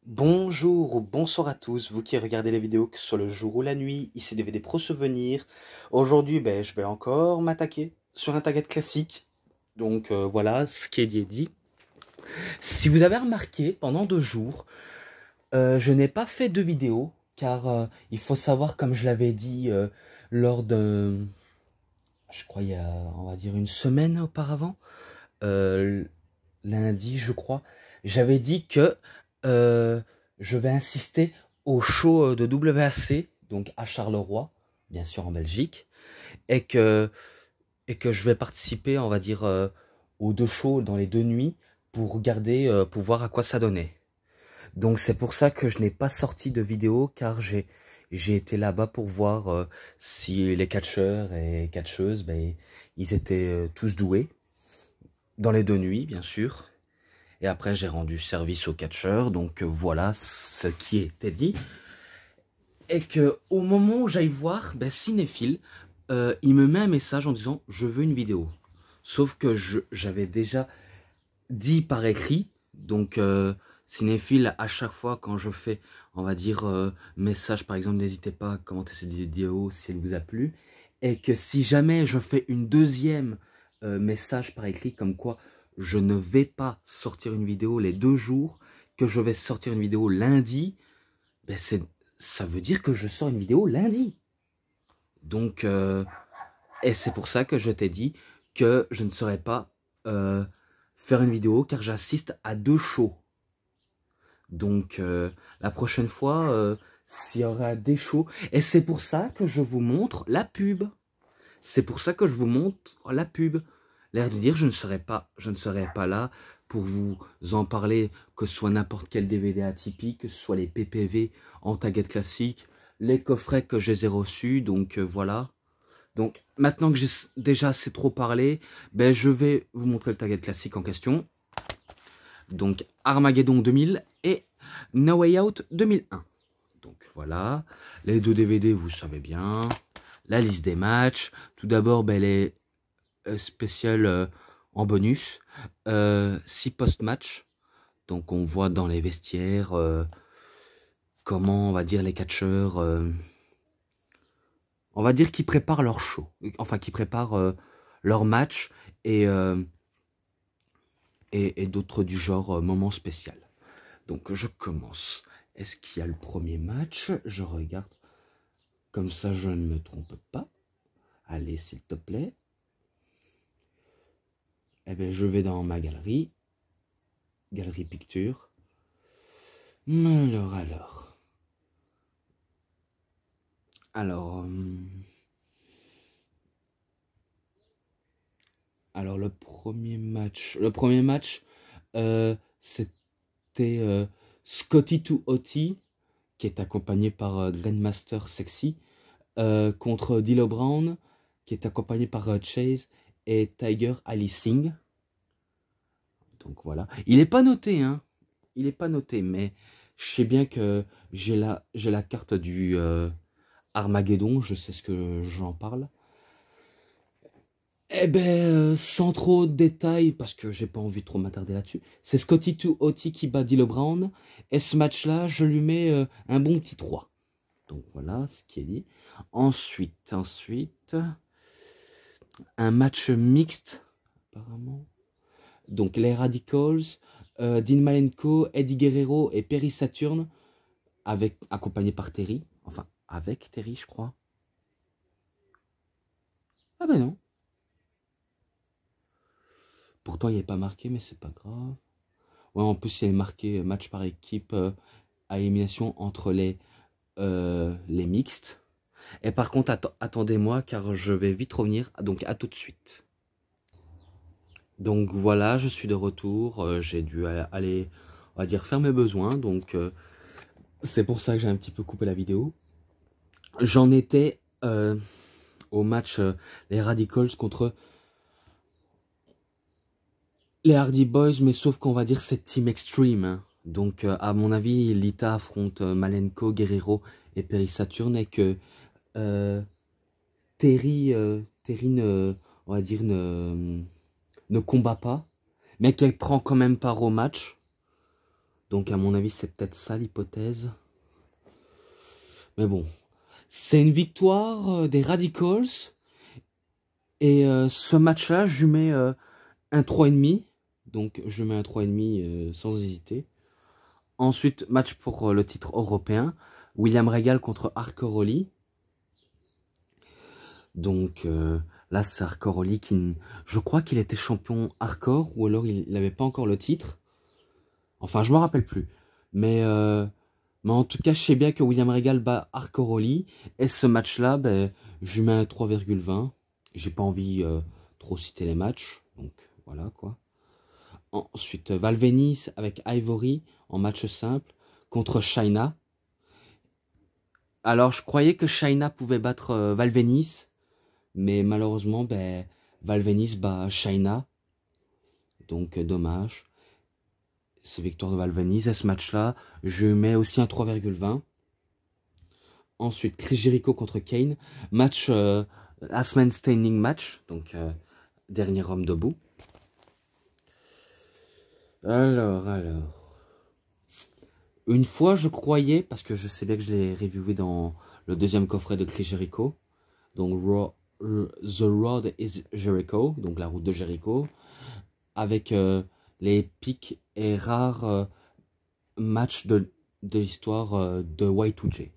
Bonjour ou bonsoir à tous, vous qui regardez les vidéos que ce soit le jour ou la nuit, ici DVD Pro Souvenirs. Aujourd'hui, je vais encore m'attaquer sur un target classique. Donc voilà, ce qui est dit est dit. Si vous avez remarqué, pendant 2 jours, je n'ai pas fait de vidéo, car il faut savoir, comme je l'avais dit lors de, je crois il y a, on va dire une semaine auparavant, euh, lundi je crois, j'avais dit que euh, je vais insister au show de WAC, donc à Charleroi, bien sûr en Belgique, et que, et que je vais participer, on va dire, aux 2 shows dans les 2 nuits pour regarder, pour voir à quoi ça donnait. Donc c'est pour ça que je n'ai pas sorti de vidéo, car j'ai été là-bas pour voir si les catcheurs et catcheuses, ils étaient tous doués, dans les 2 nuits bien sûr. Et après, j'ai rendu service au catcheur. Donc voilà ce qui était dit. Et que au moment où j'aille voir, Cinéphile, il me met un message en disant je veux une vidéo. Sauf que j'avais déjà dit par écrit. Donc Cinéphile, à chaque fois quand je fais, on va dire, message par exemple, n'hésitez pas à commenter cette vidéo si elle vous a plu. Et que si jamais je fais une deuxième message par écrit comme quoi je ne vais pas sortir une vidéo les 2 jours, que je vais sortir une vidéo lundi, ça veut dire que je sors une vidéo lundi. Donc, et c'est pour ça que je t'ai dit que je ne saurais pas faire une vidéo, car j'assiste à 2 shows. Donc, la prochaine fois, s'il y aura des shows, et c'est pour ça que je vous montre la pub. C'est pour ça que je vous montre la pub. L'air de dire, je ne serai pas là pour vous en parler, que ce soit n'importe quel DVD atypique, que ce soit les PPV en target classique, les coffrets que je les ai reçus, donc voilà. Donc maintenant que j'ai déjà assez trop parlé, je vais vous montrer le target classique en question. Donc Armageddon 2000 et No Way Out 2001. Donc voilà, les 2 DVD, vous savez bien. La liste des matchs. Tout d'abord, les spéciales en bonus. 6 post-match. Donc on voit dans les vestiaires comment, on va dire, les catcheurs, on va dire, qui préparent leur show. Enfin, qui préparent leur match et, et d'autres du genre moment spécial. Donc je commence. Est-ce qu'il y a le premier match? Je regarde. Comme ça, je ne me trompe pas. Allez, s'il te plaît. Eh bien, je vais dans ma galerie. Galerie picture. Alors. Alors, le premier match. Le premier match, c'était Scotty 2 Hotty, qui est accompagné par Grandmaster Sexy, contre D'Lo Brown, qui est accompagné par Chase et Tiger Ali Singh. Donc voilà. Il n'est pas noté, hein. Il n'est pas noté, mais je sais bien que j'ai la carte du Armageddon, je sais ce que j'en parle. Eh sans trop de détails, parce que j'ai pas envie de trop m'attarder là-dessus, c'est Scotty 2 Hotty qui bat D'Lo Brown, et ce match-là, je lui mets un bon petit 3. Donc voilà ce qui est dit. Ensuite, un match mixte, apparemment. Donc les Radicals, Dean Malenko, Eddie Guerrero et Perry Saturn, accompagné par Terry. Enfin, avec Terry, je crois. Ah ben non. Pourtant, il n'est pas marqué, mais c'est pas grave. Ouais, en plus, il est marqué match par équipe à élimination entre les mixtes. Et par contre, attendez-moi, car je vais vite revenir. Donc, à tout de suite. Donc voilà, je suis de retour. J'ai dû aller, on va dire, faire mes besoins. Donc, c'est pour ça que j'ai un petit peu coupé la vidéo. J'en étais au match les Radicals contre les Hardy Boys, mais sauf qu'on va dire c'est Team Extreme. Hein. Donc à mon avis, Lita affronte Malenko, Guerrero et Perry Saturn, et que Terry on va dire, ne combat pas, mais qu'elle prend quand même part au match. Donc à mon avis, c'est peut-être ça l'hypothèse. Mais bon, c'est une victoire des Radicals. Et ce match-là, je lui mets un 3,5. Donc je lui mets un 3,5 sans hésiter. Ensuite, match pour le titre européen. William Regal contre Arcoroli. Donc là, c'est Arcoroli qui... Je crois qu'il était champion hardcore ou alors il n'avait pas encore le titre. Enfin, je me rappelle plus. Mais en tout cas, je sais bien que William Regal bat Arcoroli. Et ce match-là, ben, je lui mets un 3,20. J'ai pas envie trop citer les matchs. Donc voilà quoi. Ensuite, Valvenis avec Ivory en match simple contre China. Alors, je croyais que China pouvait battre Valvenis. Mais malheureusement, ben, Valvenis bat China. Donc, dommage. C'est victoire de Valvenis. À ce match-là, je mets aussi un 3,20. Ensuite, Chris Jericho contre Kane. Match Last Man Standing match. Donc, dernier homme debout. Alors. Une fois, je croyais, parce que je sais bien que je l'ai reviewé dans le deuxième coffret de Chris Jericho. Donc, The Road is Jericho. Donc, la route de Jericho. Avec les épiques et rares matchs de l'histoire de Y2J.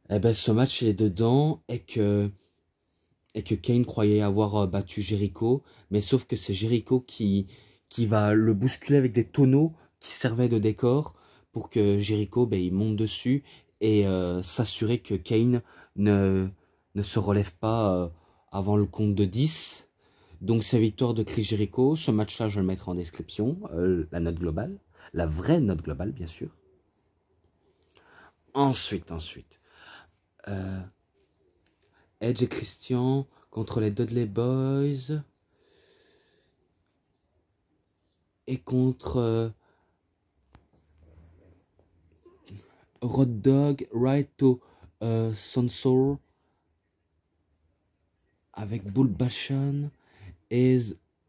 Eh ben, ce match, il est dedans et que Kane croyait avoir battu Jericho, mais sauf que c'est Jericho qui va le bousculer avec des tonneaux qui servaient de décor pour que Jericho, ben, il monte dessus et s'assurer que Kane ne se relève pas avant le compte de 10. Donc c'est victoire de Chris Jericho. Ce match-là, je le mettrai en description, la note globale, la vraie note globale, bien sûr. Ensuite, Edge et Christian contre les Dudley Boys et contre Road Dogg, Right to Sunsoul avec Bull Bashan et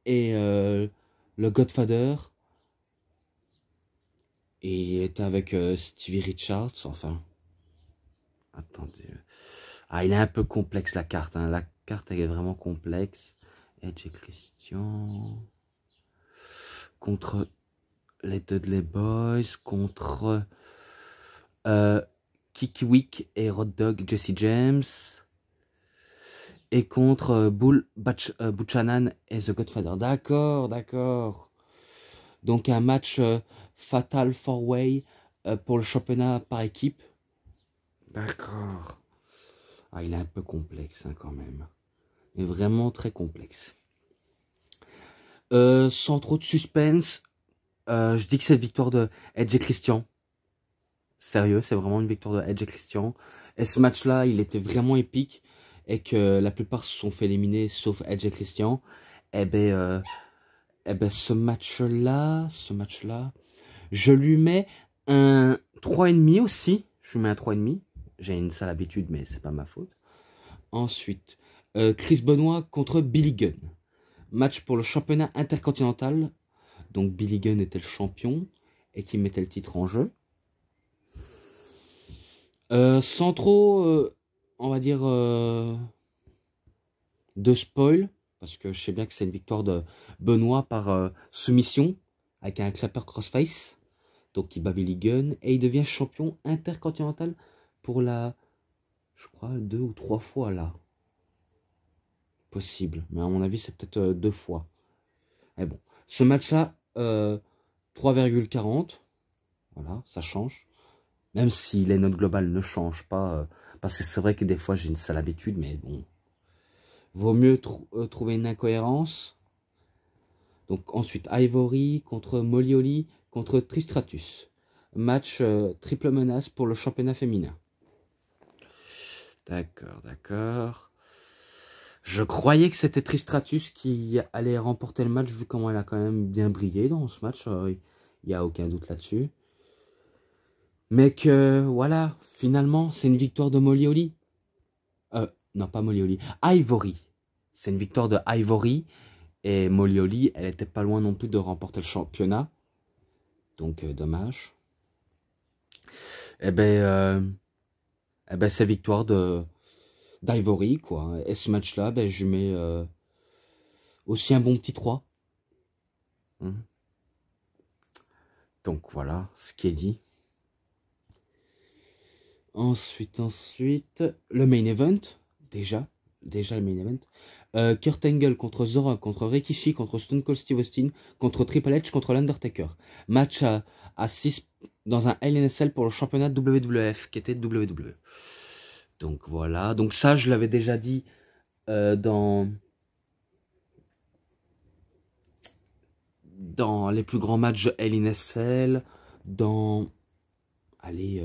le Godfather. Et il était avec Stevie Richards, enfin. Attendez. Ah, il est un peu complexe la carte. Hein. La carte elle est vraiment complexe. Edge et Christian. Contre les Dudley Boys. Contre Kiki Wick et Road Dogg Jesse James. Et contre Bull Buchanan et The Godfather. D'accord. Donc un match Fatal 4-Way pour le championnat par équipe. D'accord. Ah, il est un peu complexe hein, quand même. Mais vraiment très complexe. Sans trop de suspense, je dis que c'est une victoire de Edge et Christian. Sérieux, c'est vraiment une victoire de Edge et Christian. Et ce match-là, il était vraiment épique. Et que la plupart se sont fait éliminer, sauf Edge et Christian. Eh ben, ce match-là, je lui mets un 3,5 aussi. Je lui mets un 3,5. J'ai une sale habitude, mais c'est pas ma faute. Ensuite, Chris Benoit contre Billy Gunn. Match pour le championnat intercontinental. Donc Billy Gunn était le champion et qui mettait le titre en jeu. Sans trop, on va dire, de spoil. Parce que je sais bien que c'est une victoire de Benoit par soumission. Avec un clapper crossface. Donc il bat Billy Gunn. Et il devient champion intercontinental pour la... Je crois 2 ou 3 fois là. Possible. Mais à mon avis, c'est peut-être 2 fois. Mais bon. Ce match-là, 3,40. Voilà, ça change. Même si les notes globales ne changent pas. Parce que c'est vrai que des fois, j'ai une sale habitude. Mais bon. Vaut mieux trouver une incohérence. Donc ensuite, Ivory contre Molioli contre Tristratus. Match triple menace pour le championnat féminin. D'accord. Je croyais que c'était Tristratus qui allait remporter le match, vu comment elle a quand même bien brillé dans ce match. Il n'y a aucun doute là-dessus. Mais que, voilà, finalement, c'est une victoire de Molioli. Non, pas Molioli. Ivory. C'est une victoire de Ivory. Et Molioli, elle était pas loin non plus de remporter le championnat. Donc, dommage. C'est victoire d'Ivory, quoi. Et ce match-là, je mets aussi un bon petit 3. Donc, voilà ce qui est dit. Ensuite, le main event. Déjà le main event. Kurt Angle contre The Rock, contre Rikishi, contre Stone Cold Steve Austin, contre Triple H, contre l'Undertaker. Match à 6 dans un LNSL pour le championnat WWF, qui était WWE. Donc voilà, donc ça je l'avais déjà dit dans les plus grands matchs de LNSL, dans... Allez...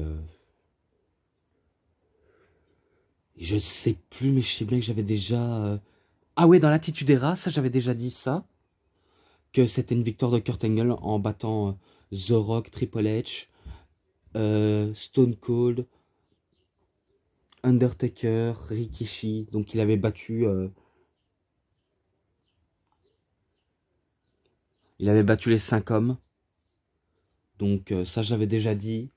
Je sais plus, mais je sais bien que j'avais déjà... Ah ouais, dans l'Attitude Era, ça j'avais déjà dit ça. Que c'était une victoire de Kurt Angle en battant The Rock, Triple H, Stone Cold, Undertaker, Rikishi. Donc il avait battu... il avait battu les 5 hommes. Donc ça je l'avais déjà dit.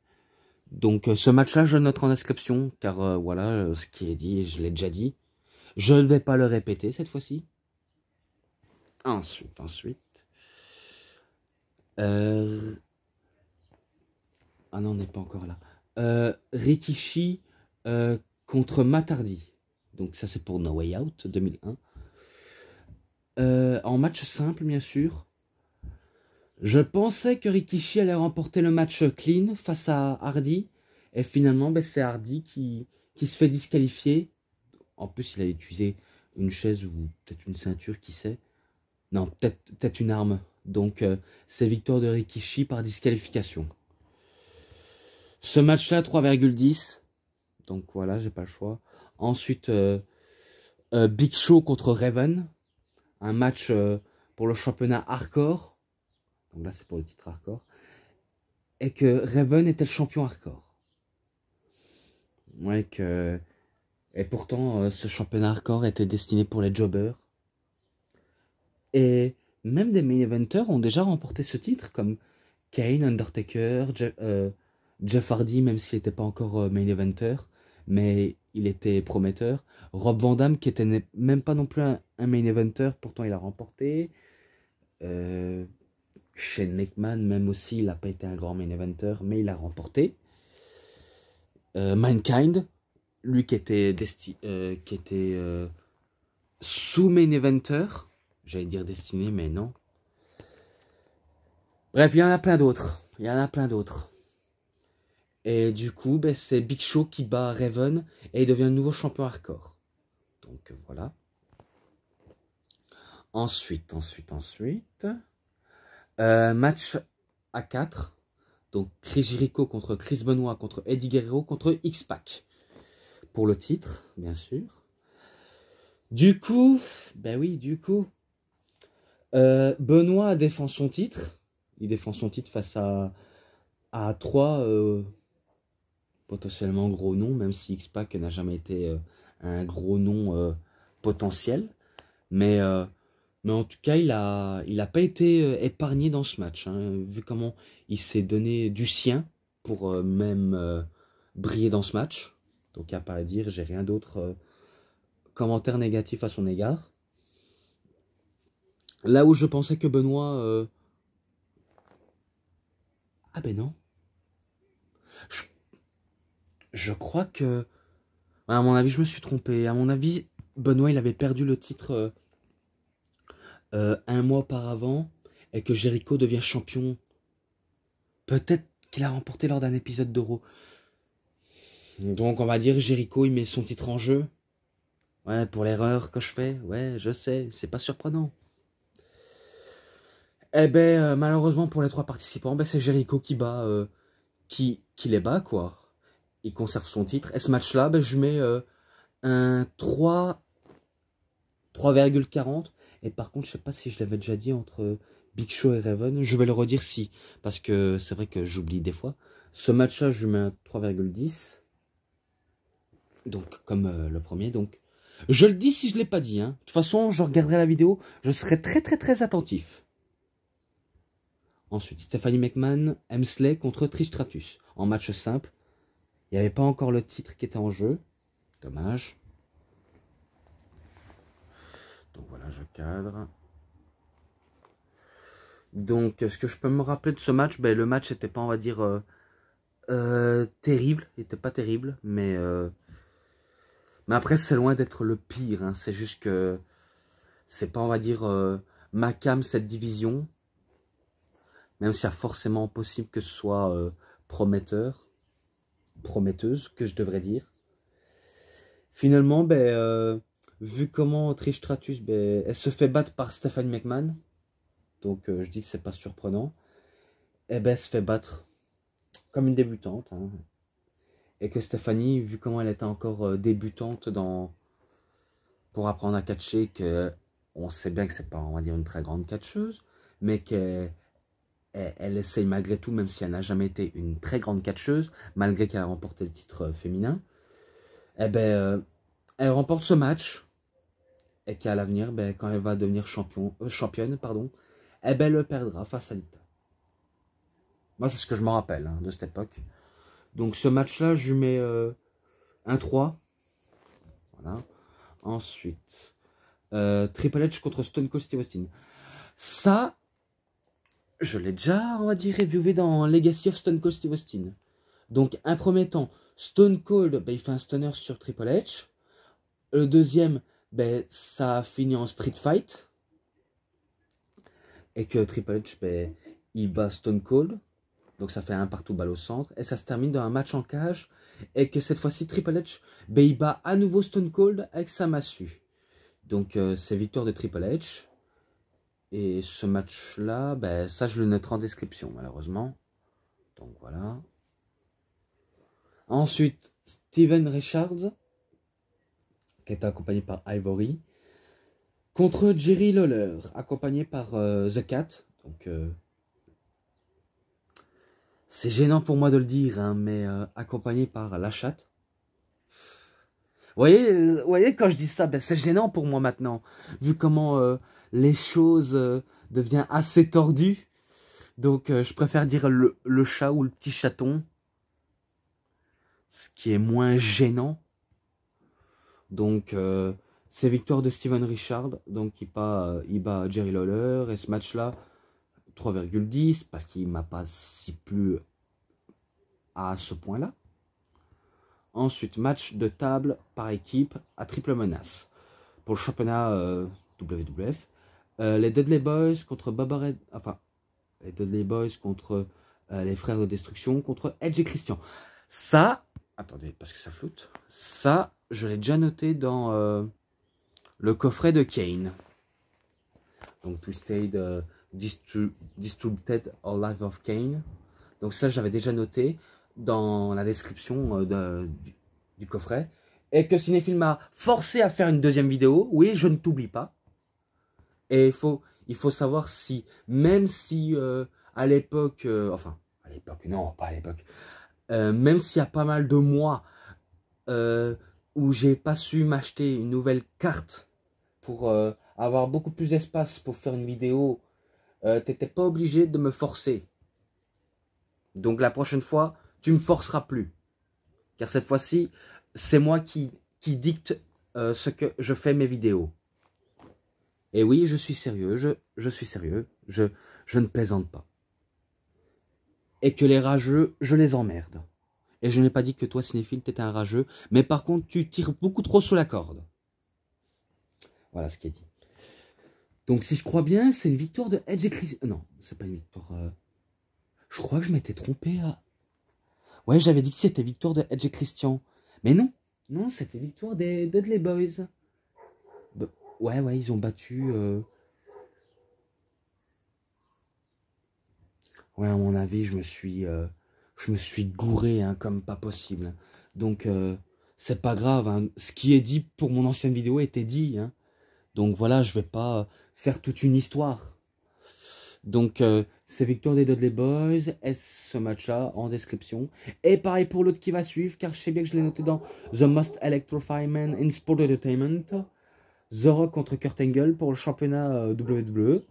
Donc ce match-là, je le note en description, car voilà, ce qui est dit, je l'ai déjà dit. Je ne vais pas le répéter cette fois-ci. Ensuite. Ah non, on n'est pas encore là. Rikishi contre Matt Hardy. Donc ça, c'est pour No Way Out 2001. En match simple, bien sûr. Je pensais que Rikishi allait remporter le match clean face à Hardy. Et finalement, c'est Hardy qui se fait disqualifier. En plus, il avait utilisé une chaise ou peut-être une ceinture, qui sait. Non, peut-être une arme. Donc, c'est victoire de Rikishi par disqualification. Ce match-là, 3,10. Donc voilà, j'ai pas le choix. Ensuite, Big Show contre Raven. Un match pour le championnat hardcore. Donc là, c'est pour le titre hardcore. Et que Raven était le champion hardcore. Ouais, et pourtant, ce championnat hardcore était destiné pour les jobbers. Et même des main eventers ont déjà remporté ce titre, comme Kane, Undertaker, Jeff Hardy, même s'il n'était pas encore main eventer, mais il était prometteur. Rob Van Dam, qui était même pas non plus un main eventer, pourtant il a remporté. Shane McMahon, même aussi, il n'a pas été un grand main eventer, mais il a remporté. Mankind, lui qui était sous main eventer, j'allais dire destiné, mais non. Bref, il y en a plein d'autres. Et du coup, c'est Big Show qui bat Raven et il devient le nouveau champion hardcore. Donc voilà. Ensuite. Match à 4. Donc Chris Jericho contre Chris Benoit, contre Eddie Guerrero, contre X-Pac. Pour le titre, bien sûr. Du coup, Benoit défend son titre. Il défend son titre face à 3 potentiellement gros noms, même si X-Pac n'a jamais été un gros nom potentiel. Mais en tout cas, il a pas été épargné dans ce match, hein, vu comment il s'est donné du sien pour même briller dans ce match. Donc, il n'y a pas à dire, j'ai rien d'autre commentaire négatif à son égard. Là où je pensais que Benoît... Ah ben non. Je crois que... À mon avis, je me suis trompé. À mon avis, Benoît, il avait perdu le titre... un mois auparavant, et que Jericho devient champion. Peut-être qu'il a remporté lors d'un épisode d'Euro. Donc on va dire Jericho, il met son titre en jeu. Ouais, pour l'erreur que je fais. Ouais, je sais, c'est pas surprenant. Eh ben, malheureusement pour les 3 participants, c'est Jericho qui bat, qui les bat, quoi. Il conserve son titre. Et ce match-là, je mets un 3,40. Et par contre, je sais pas si je l'avais déjà dit entre Big Show et Raven. Je vais le redire si, parce que c'est vrai que j'oublie des fois. Ce match-là, je mets un 3,10. Donc, comme le premier. Donc, je le dis si je ne l'ai pas dit. Hein. De toute façon, je regarderai la vidéo. Je serai très, très, très attentif. Ensuite, Stephanie McMahon, Hemsley contre Trish Stratus. En match simple. Il n'y avait pas encore le titre qui était en jeu. Dommage. Donc voilà, je cadre. Donc, ce que je peux me rappeler de ce match, ben, le match n'était pas, on va dire, terrible. Il n'était pas terrible, mais après, c'est loin d'être le pire. Hein. C'est juste que c'est pas, on va dire, ma cam, cette division. Même s'il y a forcément possible que ce soit prometteuse, que je devrais dire. Finalement, ben, vu comment Trish Stratus, ben, elle se fait battre par Stephanie McMahon. Donc, je dis que c'est pas surprenant. Et ben, elle se fait battre comme une débutante. Hein. Et que Stephanie, vu comment elle était encore débutante pour apprendre à catcher, on sait bien que c'est pas, on va dire, une très grande catcheuse, mais qu'elle essaye malgré tout, même si elle n'a jamais été une très grande catcheuse, malgré qu'elle a remporté le titre féminin, et ben, elle remporte ce match, et qu'à l'avenir, ben, quand elle va devenir championne, pardon, et ben, elle le perdra face à Lita. Moi, c'est ce que je me rappelle hein, de cette époque. Donc, ce match-là, je mets 1-3. Voilà. Ensuite, Triple H contre Stone Cold Steve Austin. Ça, je l'ai déjà, on va dire, reviewé dans Legacy of Stone Cold Steve Austin. Donc, un premier temps, Stone Cold, ben, il fait un stunner sur Triple H. Le deuxième, ben, ça a fini en street fight. Et que Triple H, ben, il bat Stone Cold. Donc, ça fait un partout balle au centre. Et ça se termine dans un match en cage. Et que cette fois-ci, Triple H, ben, il bat à nouveau Stone Cold avec sa massue. Donc, c'est victoire de Triple H. Et ce match-là, ben, ça, je le noterai en description, malheureusement. Donc, voilà. Ensuite, Steven Richards, qui est accompagné par Ivory, contre Jerry Lawler, accompagné par The Cat. Donc, c'est gênant pour moi de le dire, hein, mais accompagné par la chatte. Vous voyez, quand je dis ça, ben, c'est gênant pour moi maintenant, vu comment les choses deviennent assez tordues. Donc, je préfère dire le chat ou le petit chaton, ce qui est moins gênant. Donc, c'est victoire de Steven Richard, donc il bat Jerry Lawler, et ce match-là, 3,10, parce qu'il ne m'a pas si plu à ce point-là. Ensuite, match de table par équipe à triple menace. Pour le championnat WWF, les Dudley Boys contre Bubba Ray, enfin, les Dudley Boys contre les Frères de Destruction, contre Edge et Christian. Ça, attendez, parce que ça floute. Ça, je l'ai déjà noté dans le coffret de Kane. Donc, Twisted Distributed or Life of Kane. Donc, ça, j'avais déjà noté dans la description du coffret. Et que Cinéphile m'a forcé à faire une deuxième vidéo. Oui, je ne t'oublie pas. Et il faut savoir si, même si à l'époque, enfin, à l'époque, non, pas à l'époque, même s'il y a pas mal de mois où j'ai pas su m'acheter une nouvelle carte pour avoir beaucoup plus d'espace pour faire une vidéo, t'étais pas obligé de me forcer. Donc la prochaine fois, tu me forceras plus. Car cette fois-ci, c'est moi qui dicte ce que je fais mes vidéos. Et oui, je suis sérieux, je suis sérieux, je ne plaisante pas. Et que les rageux, je les emmerde. Et je n'ai pas dit que toi, cinéphile, t'étais un rageux, mais par contre, tu tires beaucoup trop sur la corde. Voilà ce qui est dit. Donc, si je crois bien, c'est une victoire de Edge et Christian. Non, c'est pas une victoire. Je crois que je m'étais trompé. Ouais, j'avais dit que c'était victoire de Edge et Christian. Mais non, non, c'était victoire des Dudley Boys. Ouais, ils ont battu. Ouais, à mon avis, je me suis gouré hein, comme pas possible. Donc, c'est pas grave. Hein. Ce qui est dit pour mon ancienne vidéo était dit. Hein. Donc voilà, je vais pas faire toute une histoire. Donc, c'est victoire des Dudley Boys. Ce match-là en description. Et pareil pour l'autre qui va suivre, car je sais bien que je l'ai noté dans The Most Electrifying Man in Sport Entertainment. The Rock contre Kurt Angle pour le championnat WWE.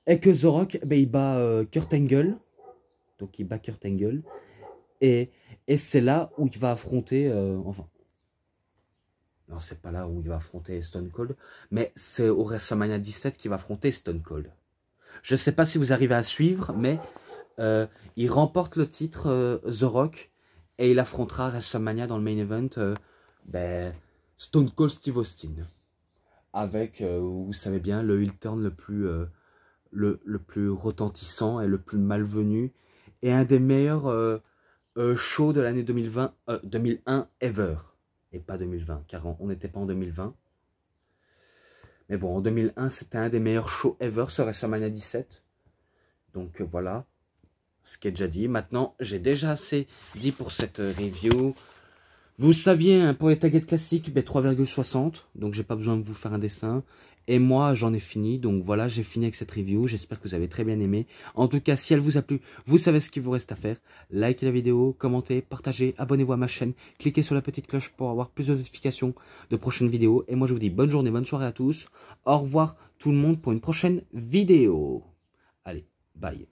Et que The Rock, ben, il bat Kurt Angle. Donc il bat Kurt Angle. Et c'est là où il va affronter... enfin, non, c'est pas là où il va affronter Stone Cold. Mais c'est au WrestleMania 17 qu'il va affronter Stone Cold. Je sais pas si vous arrivez à suivre, mais il remporte le titre The Rock. Et il affrontera WrestleMania dans le main event ben, Stone Cold Steve Austin. Avec, vous savez bien, le heel turn le plus retentissant et le plus malvenu. Et un des meilleurs shows de l'année 2001 ever. Et pas 2020, car on n'était pas en 2020. Mais bon, en 2001, c'était un des meilleurs shows ever sur WrestleMania 17. Donc voilà, ce qui est déjà dit. Maintenant, j'ai déjà assez dit pour cette review. Vous saviez, hein, pour les taguettes classiques, ben, 3,60. Donc, j'ai pas besoin de vous faire un dessin. Et moi, j'en ai fini. Donc, voilà, j'ai fini avec cette review. J'espère que vous avez très bien aimé. En tout cas, si elle vous a plu, vous savez ce qu'il vous reste à faire. Likez la vidéo, commentez, partagez, abonnez-vous à ma chaîne. Cliquez sur la petite cloche pour avoir plus de notifications de prochaines vidéos. Et moi, je vous dis bonne journée, bonne soirée à tous. Au revoir tout le monde pour une prochaine vidéo. Allez, bye.